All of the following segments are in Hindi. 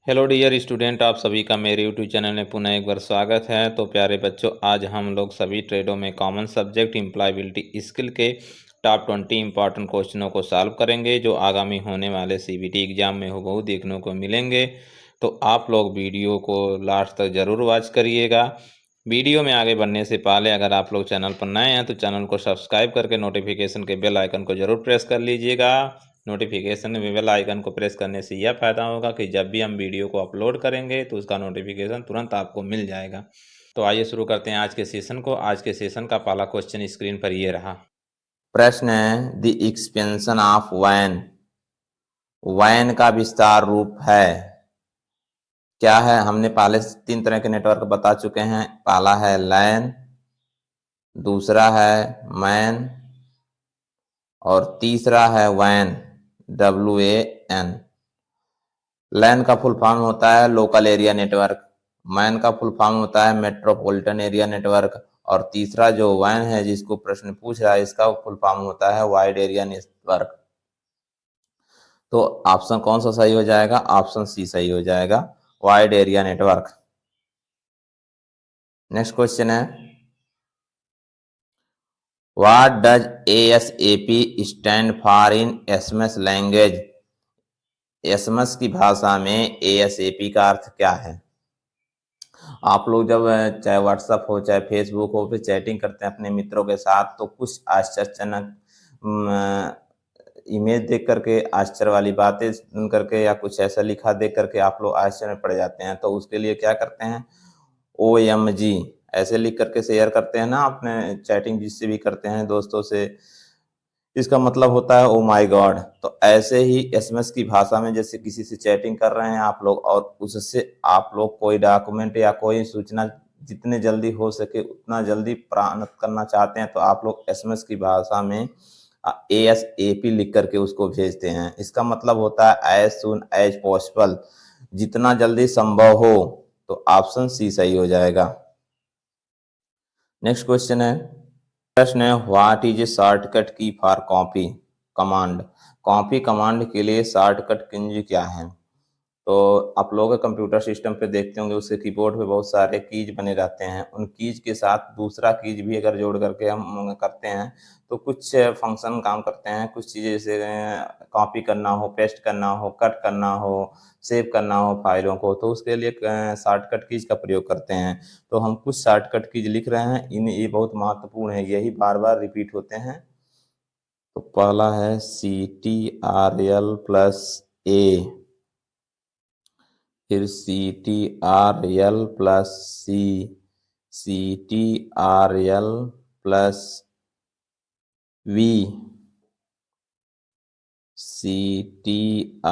हेलो डियर स्टूडेंट, आप सभी का मेरे यूट्यूब चैनल में पुनः एक बार स्वागत है। तो प्यारे बच्चों, आज हम लोग सभी ट्रेडों में कॉमन सब्जेक्ट एम्प्लॉयबिलिटी स्किल के टॉप 20 इंपॉर्टेंट क्वेश्चनों को सॉल्व करेंगे, जो आगामी होने वाले सीबीटी एग्जाम में हूबहू देखने को मिलेंगे। तो आप लोग वीडियो को लास्ट तक ज़रूर वॉच करिएगा। वीडियो में आगे बढ़ने से पहले अगर आप लोग चैनल पर नए हैं तो चैनल को सब्सक्राइब करके नोटिफिकेशन के बेल आइकन को ज़रूर प्रेस कर लीजिएगा। नोटिफिकेशन में बेल आइकन को प्रेस करने से यह फ़ायदा होगा कि जब भी हम वीडियो को अपलोड करेंगे तो उसका नोटिफिकेशन तुरंत आपको मिल जाएगा। तो आइए शुरू करते हैं आज के सेशन को। आज के सेशन का पहला क्वेश्चन स्क्रीन पर ये रहा। प्रश्न है, द एक्सपेंशन ऑफ वैन। वैन का विस्तार रूप है क्या है? हमने पहले 3 तरह के नेटवर्क बता चुके हैं। पहला है लैन, दूसरा है मैन और तीसरा है वैन, WAN। लैन का फुल फॉर्म होता है लोकल एरिया नेटवर्क, मैन का फुल फॉर्म होता है मेट्रोपॉलिटन एरिया नेटवर्क और तीसरा जो वैन है जिसको प्रश्न पूछ रहा है इसका फुल फॉर्म होता है वाइड एरिया नेटवर्क। तो ऑप्शन कौन सा सही हो जाएगा? ऑप्शन सी सही हो जाएगा, wide area network. Next question है, what does ASAP stand for in SMS language? SMS की भाषा में ASAP का अर्थ क्या है? आप लोग जब चाहे व्हाट्सएप हो चाहे फेसबुक हो पे चैटिंग करते हैं अपने मित्रों के साथ, तो कुछ आश्चर्यजनक इमेज देख करके, आश्चर्य वाली बातें सुन करके या कुछ ऐसा लिखा देख करके आप लोग आश्चर्य में पड़ जाते हैं। तो उसके लिए क्या करते हैं, OMG ऐसे लिख करके शेयर करते हैं ना, अपने चैटिंग जिससे भी करते हैं दोस्तों से, इसका मतलब होता है ओ माय गॉड। तो ऐसे ही एसएमएस की भाषा में जैसे किसी से चैटिंग कर रहे हैं आप लोग और उससे आप लोग कोई डॉक्यूमेंट या कोई सूचना जितने जल्दी हो सके उतना जल्दी प्राप्त करना चाहते हैं, तो आप लोग एसएमएस की भाषा में ASAP लिख करके उसको भेजते हैं। इसका मतलब होता है एज सुन एज पॉसिबल, जितना जल्दी संभव हो। तो ऑप्शन सी सही हो जाएगा। नेक्स्ट क्वेश्चन है, प्रश्न है, what is a shortcut key for copy command? Copy command के लिए शॉर्टकट कुंजी क्या है? तो आप लोग कंप्यूटर सिस्टम पे देखते होंगे उसके कीबोर्ड पे बहुत सारे कीज बने रहते हैं। उन कीज के साथ दूसरा कीज भी अगर जोड़ करके हम करते हैं तो कुछ फंक्शन काम करते हैं। कुछ चीज़ें जैसे कॉपी करना हो, पेस्ट करना हो, कट करना हो, सेव करना हो फाइलों को, तो उसके लिए शॉर्टकट कीज का प्रयोग करते हैं। तो हम कुछ शॉर्टकट कीज लिख रहे हैं, ये बहुत महत्वपूर्ण है, यही बार बार रिपीट होते हैं। तो पहला है CTRL+A, फिर CTRL+C, CTRL+V, CTRL+X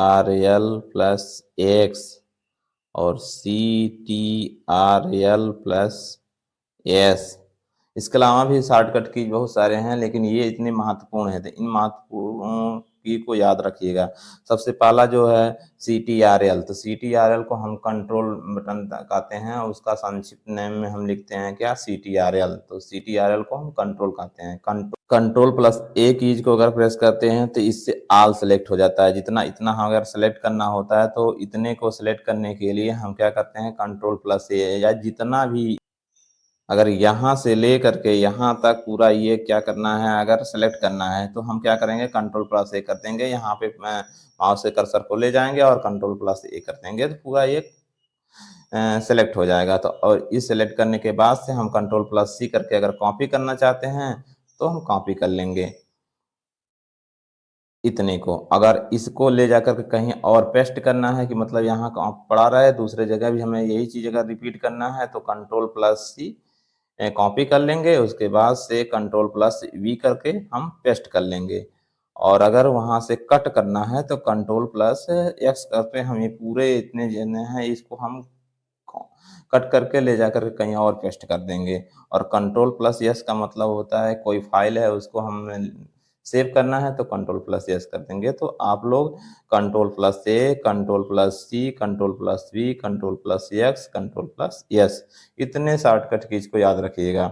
और CTRL+S। इसके अलावा भी शॉर्टकट की बहुत सारे हैं, लेकिन ये इतने महत्वपूर्ण हैं, तो इन महत्वपूर्ण की को याद रखिएगा। सबसे पहला जो है CTRL, तो CTRL को हम कंट्रोल बटन कहते हैं, उसका संक्षिप्त नेम में हम लिखते हैं क्या, CTRL। तो CTRL को हम कंट्रोल कहते हैं। कंट्रोल+A कीज को अगर प्रेस करते हैं तो इससे ऑल सेलेक्ट हो जाता है। जितना इतना हम अगर सेलेक्ट करना होता है तो इतने को सेलेक्ट करने के लिए हम क्या करते हैं, कंट्रोल+A, या जितना भी अगर यहाँ से ले करके यहाँ तक पूरा ये क्या करना है, अगर सेलेक्ट करना है तो हम क्या करेंगे, कंट्रोल+A कर देंगे। यहाँ पे माउस से कर्सर को ले जाएंगे और कंट्रोल+A कर देंगे तो पूरा ये सेलेक्ट हो जाएगा। तो और इस सेलेक्ट करने के बाद से हम कंट्रोल+C करके अगर कॉपी करना चाहते हैं तो हम कॉपी कर लेंगे इतने को। अगर इसको ले जाकर के कहीं और पेस्ट करना है कि मतलब यहाँ पड़ा रहे, दूसरे जगह भी हमें यही चीज़ अगर रिपीट करना है तो कंट्रोल+C कॉपी कर लेंगे, उसके बाद से कंट्रोल+V करके हम पेस्ट कर लेंगे। और अगर वहाँ से कट करना है तो कंट्रोल+X करके हम ये पूरे इतने जितने हैं इसको हम कट करके ले जाकर के कहीं और पेस्ट कर देंगे। और कंट्रोल+S का मतलब होता है कोई फाइल है उसको हम सेव करना है तो कंट्रोल+S कर देंगे। तो आप लोग कंट्रोल+A, कंट्रोल+C, कंट्रोल+V, कंट्रोल+X, कंट्रोल+S, इतने शॉर्टकट कीज को याद रखिएगा।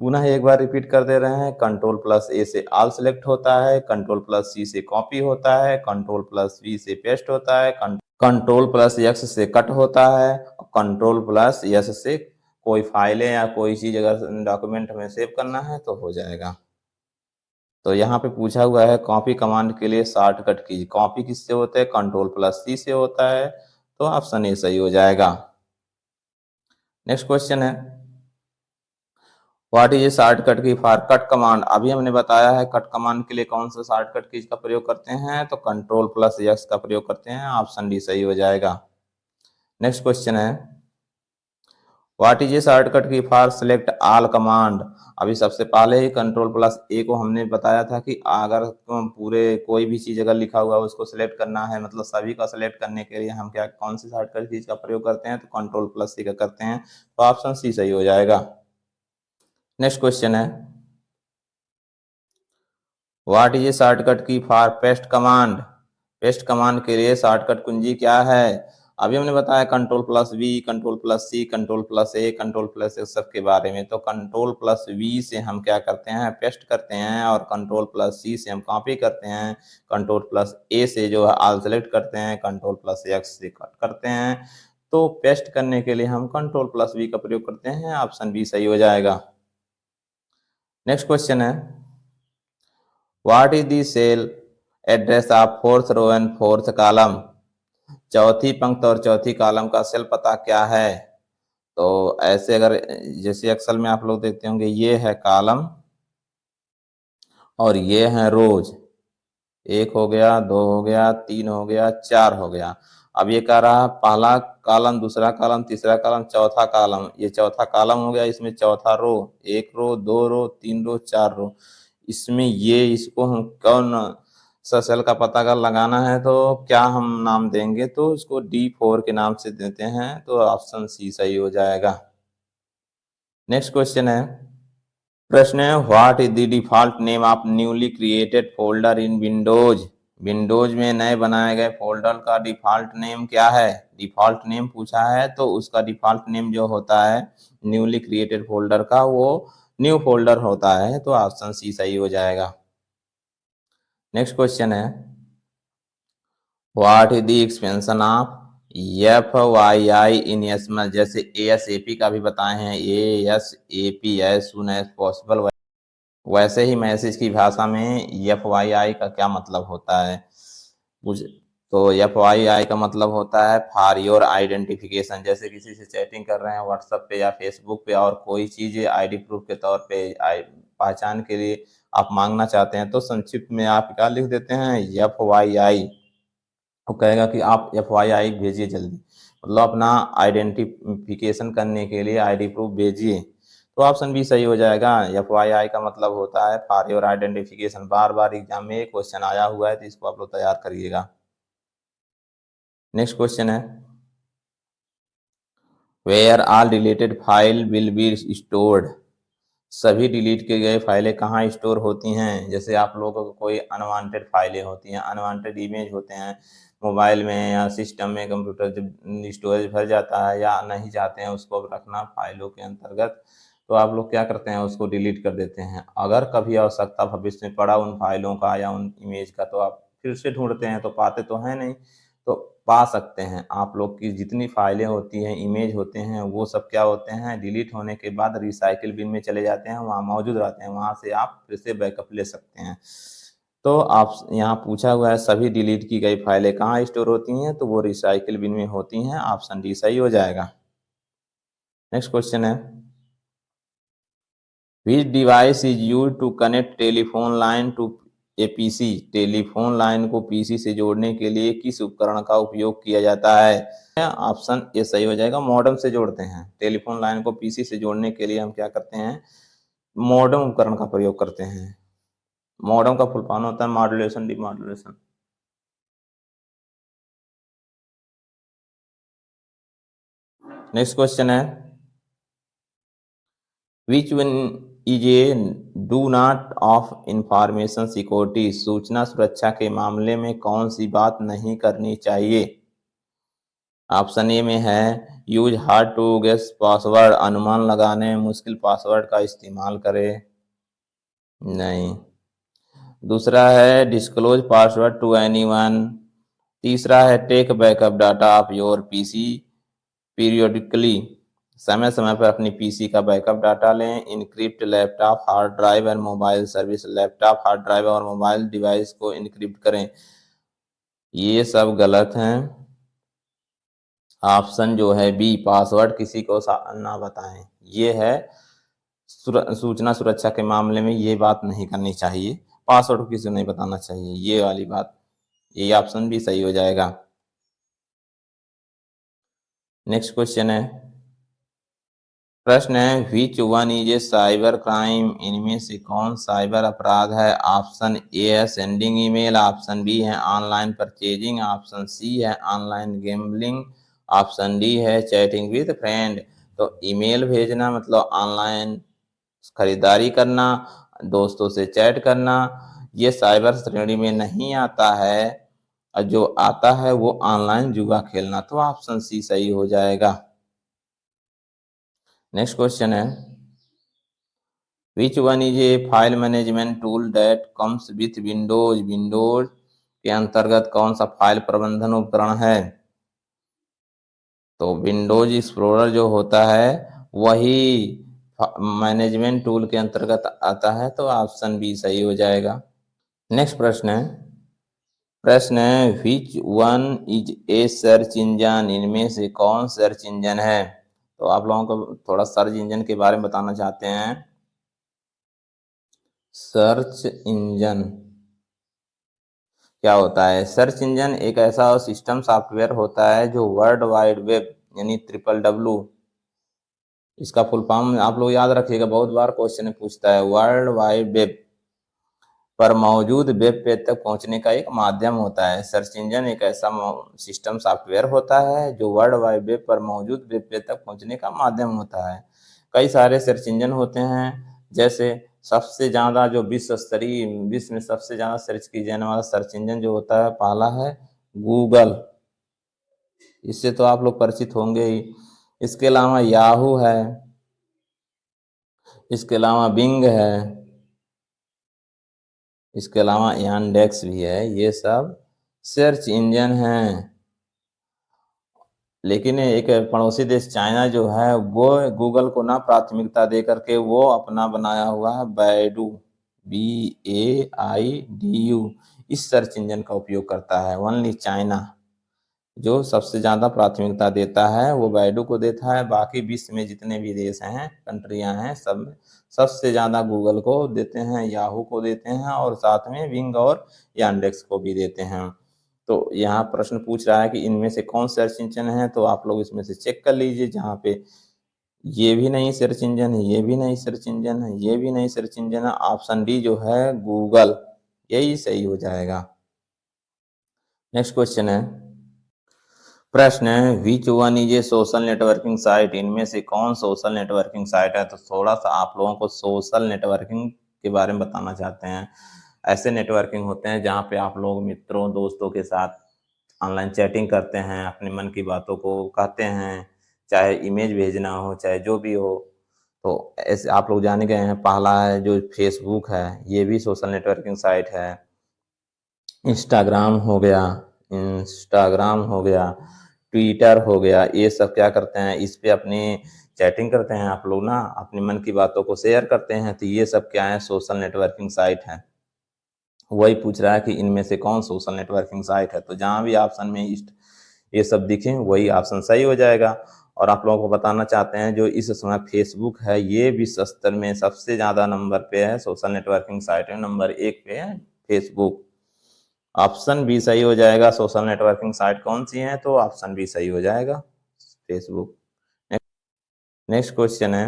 पुनः एक बार रिपीट कर दे रहे हैं, कंट्रोल+A से ऑल सेलेक्ट होता है, कंट्रोल+C से कॉपी होता है, कंट्रोल+V से पेस्ट होता है, कंट्रोल प्लस एक्स से कट होता है, कंट्रोल प्लस एस से कोई फाइलें या कोई चीज अगर डॉक्यूमेंट हमें सेव करना है तो हो जाएगा। तो यहाँ पे पूछा हुआ है कॉपी कमांड के लिए शॉर्टकट की, कॉपी किससे होता है, कंट्रोल प्लस सी से होता है, तो ऑप्शन ए सही हो जाएगा। नेक्स्ट क्वेश्चन है what is a shortcut key for cut command. अभी हमने बताया है कट कमांड के लिए कौन सा शॉर्टकट की का प्रयोग करते हैं, तो कंट्रोल प्लस एक्स का प्रयोग करते हैं, ऑप्शन डी सही हो जाएगा। नेक्स्ट क्वेश्चन है what is a shortcut key for select all command. अभी सबसे पहले ही कंट्रोल प्लस ए को हमने बताया था कि अगर पूरे कोई भी चीज अगर लिखा हुआ है उसको सिलेक्ट करना है, मतलब सभी का सिलेक्ट करने के लिए हम क्या कौन सी शॉर्टकट चीज का प्रयोग करते हैं, तो कंट्रोल प्लस सी का करते हैं, तो ऑप्शन सी सही हो जाएगा। नेक्स्ट क्वेश्चन है what is a shortcut key for paste command. Paste command के लिए शॉर्टकट कुंजी क्या है। अभी हमने बताया control plus V, control plus C, control plus A, control plus X सब के बारे में। तो कंट्रोल प्लस वी से हम क्या करते हैं, पेस्ट करते हैं, और कंट्रोल प्लस सी से हम कॉपी करते हैं, कंट्रोल प्लस ए से जो है ऑल सेलेक्ट करते हैं, कंट्रोल प्लस एक्स से कट करते हैं। तो पेस्ट करने के लिए हम कंट्रोल प्लस वी का प्रयोग करते हैं, ऑप्शन बी सही हो जाएगा। नेक्स्ट क्वेश्चन है what is the cell address of fourth row and fourth column. चौथी पंक्ति और चौथी कॉलम का सेल पता क्या है। तो ऐसे अगर जैसे एक्सेल में आप लोग देखते होंगे ये है कॉलम और ये है रोज, एक हो गया, दो हो गया, तीन हो गया, चार हो गया। अब ये कह रहा है पहला कॉलम, दूसरा कॉलम, तीसरा कॉलम, चौथा कॉलम। ये चौथा कॉलम हो गया, इसमें चौथा रो, एक रो, दो रो, तीन रो, चार रो। इसमें ये इसको हम कौन सा सेल का पता अगर लगाना है तो क्या हम नाम देंगे, तो इसको D4 के नाम से देते हैं, तो ऑप्शन सी सही हो जाएगा। नेक्स्ट क्वेश्चन है प्रश्न है what is the default name of newly created folder in Windows. Windows में नए बनाए गए फोल्डर का डिफॉल्ट नेम क्या है। डिफॉल्ट नेम पूछा है तो उसका डिफॉल्ट नेम जो होता है न्यूली क्रिएटेड फोल्डर का वो न्यू फोल्डर होता है, तो ऑप्शन सी सही हो जाएगा। नेक्स्ट क्वेश्चन है what is the expansion of FYI in SMS. जैसे ASAP का भी बताए हैं, ASAP as soon as possible, वैसे ही मैसेज की भाषा में FYI का क्या मतलब होता है। तो FYI का मतलब होता है फॉर योर आइडेंटिफिकेशन। जैसे किसी से चैटिंग कर रहे हैं व्हाट्सएप पे या फेसबुक पे और कोई चीज़ आईडी प्रूफ के तौर पे पहचान के लिए आप मांगना चाहते हैं, तो संक्षिप्त में आप क्या लिख देते हैं FYI। वो कहेगा कि आप FYI भेजिए जल्दी, मतलब अपना आइडेंटिफिकेशन करने के लिए आईडी प्रूफ भेजिए, तो ऑप्शन बी सही हो जाएगा। FYI का मतलब होता है फॉर योर आइडेंटिफिकेशन। बार बार एग्जाम में क्वेश्चन आया हुआ है, तो इसको आप लोग तैयार करिएगा। नेक्स्ट क्वेश्चन है where all deleted file will be stored. सभी डिलीट किए गए फाइलें कहाँ स्टोर होती हैं। जैसे आप लोगों को कोई अनवांटेड फाइलें होती हैं, अनवांटेड इमेज होते हैं मोबाइल में या सिस्टम में, कंप्यूटर जब स्टोरेज भर जाता है या नहीं चाहते हैं उसको रखना फाइलों के अंतर्गत, तो आप लोग क्या करते हैं उसको डिलीट कर देते हैं। अगर कभी आवश्यकता भविष्य में पड़ा उन फाइलों का या उन इमेज का, तो आप फिर से ढूंढते हैं, तो पाते तो हैं नहीं, तो पा सकते हैं। आप लोग की जितनी फाइलें होती हैं, इमेज होते हैं, वो सब क्या होते हैं डिलीट होने के बाद रिसाइकिल बिन में चले जाते हैं, वहाँ मौजूद रहते हैं, वहाँ से आप फिर से बैकअप ले सकते हैं। तो आप यहाँ पूछा हुआ है सभी डिलीट की गई फाइलें कहाँ स्टोर होती हैं, तो वो रिसाइकिल बिन में होती हैं, ऑप्शन डी सही हो जाएगा। नेक्स्ट क्वेश्चन है which device is use to connect telephone line to a PC. Telephone line को पीसी से जोड़ने के लिए किस उपकरण का उपयोग किया जाता है। ऑप्शन ए सही हो जाएगा, मॉडेम से जोड़ते हैं। टेलीफोन लाइन को पीसी से जोड़ने के लिए हम क्या करते हैं, मॉडेम उपकरण का प्रयोग करते हैं। मॉडेम का फुल फॉर्म होता है मॉड्यूलेशन डिमॉड्यूलेशन। नेक्स्ट क्वेश्चन है which one is a do not of information security. सूचना सुरक्षा के मामले में कौन सी बात नहीं करनी चाहिए। ऑप्शन ए में है use hard to guess password. अनुमान लगाने में मुश्किल पासवर्ड का इस्तेमाल करें, नहीं। दूसरा है डिस्क्लोज पासवर्ड टू एनीवन। तीसरा है take backup data of your PC periodically, समय समय पर अपनी पीसी का बैकअप डाटा लें। Encrypt laptop hard drive and mobile service, laptop hard drive और मोबाइल डिवाइस को इनक्रिप्ट करें। ये सब गलत हैं। ऑप्शन जो है बी, पासवर्ड किसी को ना बताएं, ये है सूचना सुरक्षा के मामले में ये बात नहीं करनी चाहिए, पासवर्ड किसी को नहीं बताना चाहिए, ये वाली बात, ये ऑप्शन भी सही हो जाएगा। नेक्स्ट क्वेश्चन है, प्रश्न है which one is a cyber crime, इनमें से कौन साइबर अपराध है। ऑप्शन ए है सेंडिंग ईमेल, ऑप्शन बी है ऑनलाइन परचेजिंग, ऑप्शन सी है ऑनलाइन गैम्बलिंग, ऑप्शन डी है चैटिंग विद फ्रेंड। तो ईमेल भेजना मतलब ऑनलाइन खरीदारी करना, दोस्तों से चैट करना, ये साइबर श्रेणी में नहीं आता है। और जो आता है वो ऑनलाइन जुआ खेलना। तो ऑप्शन सी सही हो जाएगा। नेक्स्ट क्वेश्चन है, which one is a file management tool that comes with Windows, Windows के अंतर्गत कौन सा फाइल प्रबंधन उपकरण है। तो विंडोज एक्सप्लोरर जो होता है वही मैनेजमेंट टूल के अंतर्गत आता है। तो ऑप्शन बी सही हो जाएगा। नेक्स्ट प्रश्न है which one is a search engine, इनमें से कौन सर्च इंजन है। तो आप लोगों को थोड़ा सर्च इंजन के बारे में बताना चाहते हैं। सर्च इंजन क्या होता है। सर्च इंजन एक ऐसा सिस्टम सॉफ्टवेयर होता है जो वर्ल्ड वाइड वेब यानी WWW, इसका फुल फॉर्म आप लोग याद रखिएगा, बहुत बार क्वेश्चन पूछता है। वर्ल्ड वाइड वेब पर मौजूद वेब पेज तक पहुंचने का एक माध्यम होता है। सर्च इंजन एक ऐसा सिस्टम सॉफ्टवेयर होता है जो वर्ल्ड वाइड वेब पर मौजूद वेब पेज तक पहुंचने का माध्यम होता है। कई सारे सर्च इंजन होते हैं, जैसे सबसे ज़्यादा जो विश्व में सबसे ज़्यादा सर्च किए जाने वाला सर्च इंजन जो होता है, पहला है गूगल, इससे तो आप लोग परिचित होंगे ही। इसके अलावा याहू है, इसके अलावा बिंग है, इसके अलावा यांडेक्स भी है। ये सब सर्च इंजन हैं। लेकिन एक पड़ोसी देश चाइना जो है वो गूगल को ना प्राथमिकता दे करके वो अपना बनाया हुआ है बैडू, BAIDU, इस सर्च इंजन का उपयोग करता है। ओनली चाइना जो सबसे ज़्यादा प्राथमिकता देता है वो बैडू को देता है। बाकी विश्व में जितने भी देश हैं, कंट्रियां हैं, सब सबसे ज़्यादा गूगल को देते हैं, याहू को देते हैं और साथ में विंग और यांडेक्स को भी देते हैं। तो यहाँ प्रश्न पूछ रहा है कि इनमें से कौन सर्च इंजन है। तो आप लोग इसमें से चेक कर लीजिए, जहाँ पे ये भी नहीं सर्च इंजन है, ये भी नहीं सर्च इंजन है, ये भी नहीं सर्च इंजन है, ऑप्शन डी जो है गूगल, यही सही हो जाएगा। नेक्स्ट क्वेश्चन है, प्रश्न है which one is a social networking site, इनमें से कौन सोशल नेटवर्किंग साइट है। तो थोड़ा सा आप लोगों को सोशल नेटवर्किंग के बारे में बताना चाहते हैं। ऐसे नेटवर्किंग होते हैं जहाँ पे आप लोग मित्रों दोस्तों के साथ ऑनलाइन चैटिंग करते हैं, अपने मन की बातों को कहते हैं, चाहे इमेज भेजना हो चाहे जो भी हो। तो ऐसे आप लोग जाने गए हैं। पहला है जो फेसबुक है, ये भी सोशल नेटवर्किंग साइट है। इंस्टाग्राम हो गया, ट्विटर हो गया, ये सब क्या करते हैं, इस पे अपनी चैटिंग करते हैं आप लोग ना, अपने मन की बातों को शेयर करते हैं। तो ये सब क्या है, सोशल नेटवर्किंग साइट है। वही पूछ रहा है कि इनमें से कौन सोशल नेटवर्किंग साइट है। तो जहाँ भी ऑप्शन में ये सब दिखे वही ऑप्शन सही हो जाएगा। और आप लोगों को बताना चाहते हैं जो इस समय फेसबुक है ये विश्व स्तर में सबसे ज़्यादा नंबर पे है, सोशल नेटवर्किंग साइट में नंबर 1 पे है फेसबुक। ऑप्शन बी सही हो जाएगा। सोशल नेटवर्किंग साइट कौन सी है, तो ऑप्शन बी सही हो जाएगा, फेसबुक। नेक्स्ट क्वेश्चन है,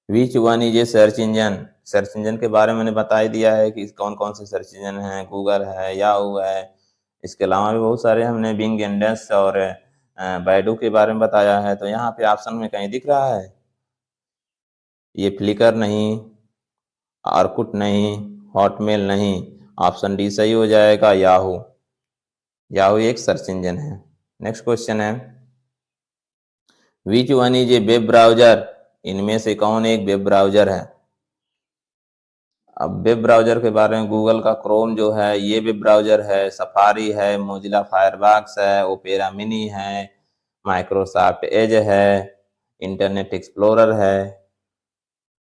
which one is a search engine, search engine के बारे में मैंने बता ही दिया है कि कौन कौन से सर्च इंजन हैं, गूगल है, याहू है, इसके अलावा भी बहुत सारे हमने बिंग, इंडेक्स और बैडू के बारे में बताया है। तो यहाँ पे ऑप्शन में कहीं दिख रहा है ये फ्लिकर नहीं, ऑर्कुट नहीं, हॉटमेल नहीं, ऑप्शन डी सही हो जाएगा, याहू। याहू एक सर्च इंजन है। नेक्स्ट क्वेश्चन है, which one is a web browser, इनमें से कौन एक वेब ब्राउजर है। अब वेब ब्राउज़र के बारे में गूगल का क्रोम जो है ये वेब ब्राउज़र है, सफारी है, मोज़िला फायरफॉक्स है, ओपेरा मिनी है, माइक्रोसॉफ्ट एज है, इंटरनेट एक्सप्लोरर है,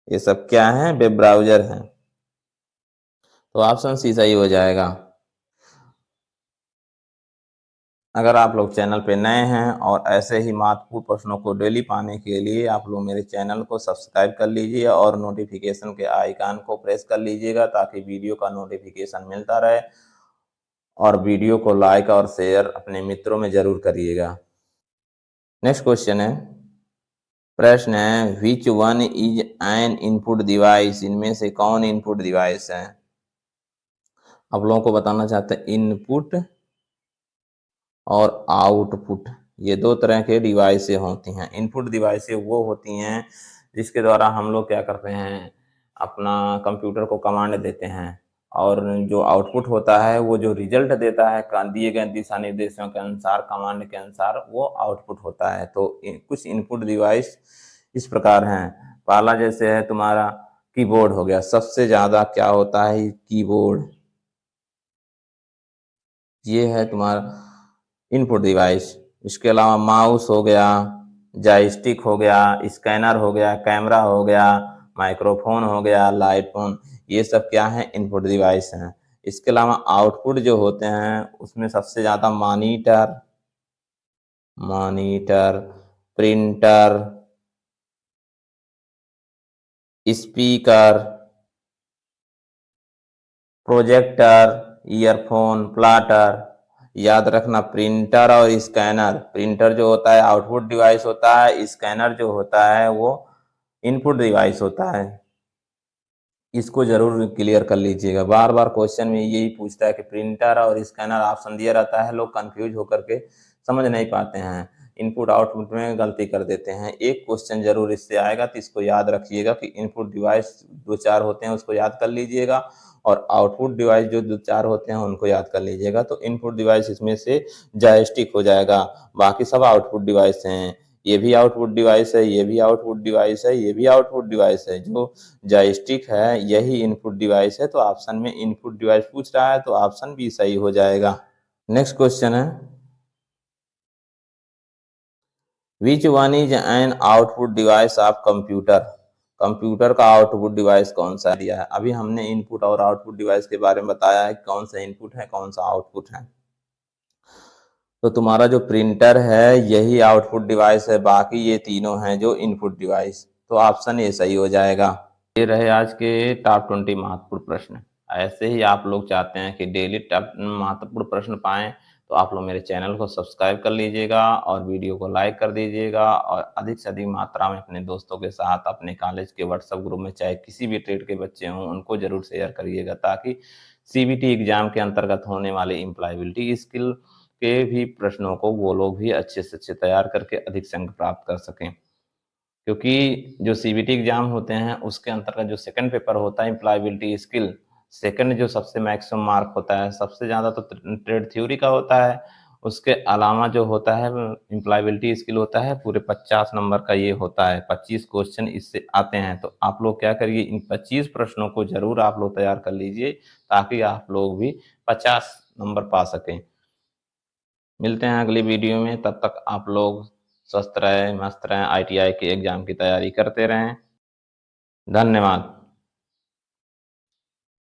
ये सब क्या है? वेब ब्राउज़र हैं। तो ऑप्शन सी सही हो जाएगा। अगर आप लोग चैनल पे नए हैं और ऐसे ही महत्वपूर्ण प्रश्नों को डेली पाने के लिए आप लोग मेरे चैनल को सब्सक्राइब कर लीजिए और नोटिफिकेशन के आइकन को प्रेस कर लीजिएगा ताकि वीडियो का नोटिफिकेशन मिलता रहे। और वीडियो को लाइक और शेयर अपने मित्रों में जरूर करिएगा। नेक्स्ट क्वेश्चन है, प्रश्न है which one is an input device, इनमें से कौन इनपुट डिवाइस है? आप लोगों को बताना चाहते हैं इनपुट और आउटपुट, ये दो तरह के डिवाइसें होती हैं। इनपुट डिवाइसें वो होती हैं जिसके द्वारा हम लोग क्या करते हैं, अपना कंप्यूटर को कमांड देते हैं, और जो आउटपुट होता है वो जो रिजल्ट देता है दिए गए दिशा निर्देशों के अनुसार, कमांड के अनुसार वो आउटपुट होता है। तो कुछ इनपुट डिवाइस इस प्रकार हैं। पहला जैसे है तुम्हारा कीबोर्ड हो गया, सबसे ज्यादा क्या होता है कीबोर्ड, ये है तुम्हारा इनपुट डिवाइस। इसके अलावा माउस हो गया, जॉयस्टिक हो गया, स्कैनर हो गया, कैमरा हो गया, माइक्रोफोन हो गया, लाइट फोन, ये सब क्या है इनपुट डिवाइस हैं। इसके अलावा आउटपुट जो होते हैं उसमें सबसे ज्यादा monitor, monitor, printer, speaker, projector, earphone, plotter, याद रखना प्रिंटर और स्कैनर। प्रिंटर जो होता है आउटपुट डिवाइस होता है, स्कैनर जो होता है वो इनपुट डिवाइस होता है। इसको जरूर क्लियर कर लीजिएगा, बार बार क्वेश्चन में यही पूछता है कि प्रिंटर और स्कैनर ऑप्शन दिया रहता है, लोग कंफ्यूज होकर के समझ नहीं पाते हैं, इनपुट आउटपुट में गलती कर देते हैं। एक क्वेश्चन जरूर इससे आएगा तो इसको याद रखिएगा कि इनपुट डिवाइस दो चार होते हैं उसको याद कर लीजिएगा, और आउटपुट डिवाइस जो दो चार होते हैं उनको याद कर लीजिएगा। तो इनपुट डिवाइस इसमें से जॉयस्टिक हो जाएगा, बाकी सब आउटपुट डिवाइस हैं। ये भी आउटपुट डिवाइस है, ये भी आउटपुट डिवाइस है, ये भी आउटपुट डिवाइस है। जो जॉयस्टिक है यही इनपुट डिवाइस है। तो ऑप्शन में इनपुट डिवाइस पूछ रहा है तो ऑप्शन बी सही हो जाएगा। नेक्स्ट क्वेश्चन है which one is an output device of computer, computer का आउटपुट डिवाइस कौन सा दिया है? अभी हमने इनपुट और आउटपुट डिवाइस के बारे में बताया है कौन सा इनपुट है कौन सा आउटपुट है। तो तुम्हारा जो प्रिंटर है यही आउटपुट डिवाइस है, बाकी ये तीनों हैं जो इनपुट डिवाइस। तो ऑप्शन ए सही हो जाएगा। ये रहे आज के टॉप 20 महत्वपूर्ण प्रश्न। ऐसे ही आप लोग चाहते हैं कि डेली टॉप महत्वपूर्ण प्रश्न पाएं तो आप लोग मेरे चैनल को सब्सक्राइब कर लीजिएगा और वीडियो को लाइक कर दीजिएगा, और अधिक से अधिक मात्रा में अपने दोस्तों के साथ अपने कॉलेज के व्हाट्सएप ग्रुप में चाहे किसी भी ट्रेड के बच्चे हों उनको जरूर शेयर करिएगा, ताकि सीबीटी एग्जाम के अंतर्गत होने वाले एम्प्लॉयबिलिटी स्किल के भी प्रश्नों को वो लोग भी अच्छे से अच्छे तैयार करके अधिक अंक प्राप्त कर सकें। क्योंकि जो सीबीटी एग्जाम होते हैं उसके अंतर्गत जो सेकंड पेपर होता है एम्प्लॉयबिलिटी स्किल, सेकंड जो सबसे मैक्सिमम मार्क होता है, सबसे ज़्यादा तो ट्रेड थ्योरी का होता है, उसके अलावा जो होता है एम्प्लॉयबिलिटी स्किल होता है पूरे 50 नंबर का ये होता है, 25 क्वेश्चन इससे आते हैं। तो आप लोग क्या करिए इन 25 प्रश्नों को जरूर आप लोग तैयार कर लीजिए ताकि आप लोग भी 50 नंबर पा सकें। मिलते हैं अगली वीडियो में, तब तक आप लोग स्वस्थ रहें, मस्त रहें, आईटीआई के एग्जाम की तैयारी करते रहें। धन्यवाद।